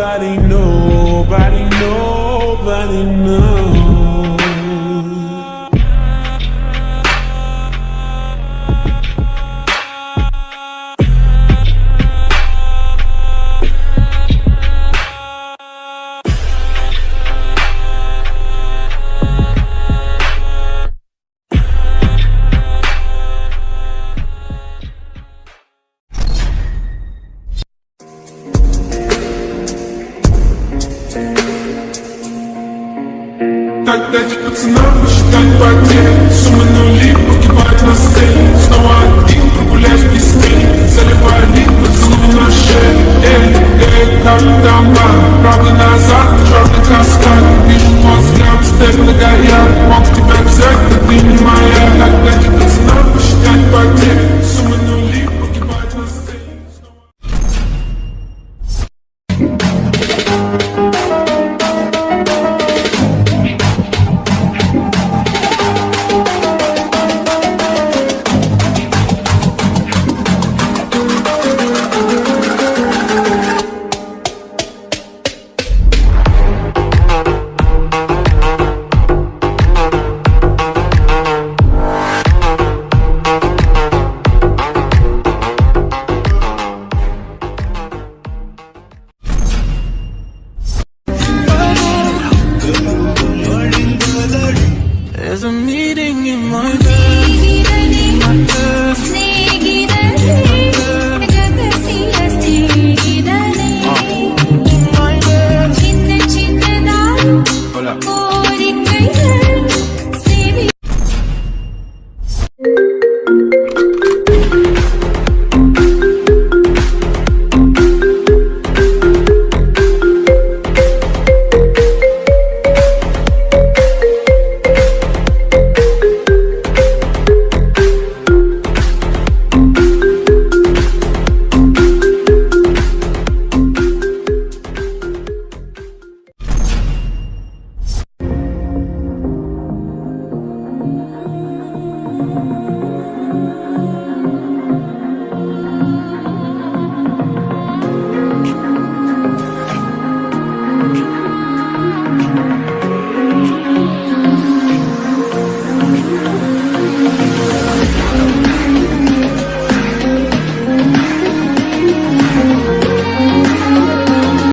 nobody, nobody, nobody knows. Так дайте пацанам посчитать потери. Суммы нули погибают на сцене. Снова один прогуляюсь без тени. Заливаю лик, поцелуй на шее. Эй, эй, как там бар? Правый назад, черный каскад. Вижу твой взгляд, степ на горят. Мог тебя взять, но ты не моя. Так дайте пацанам посчитать потери.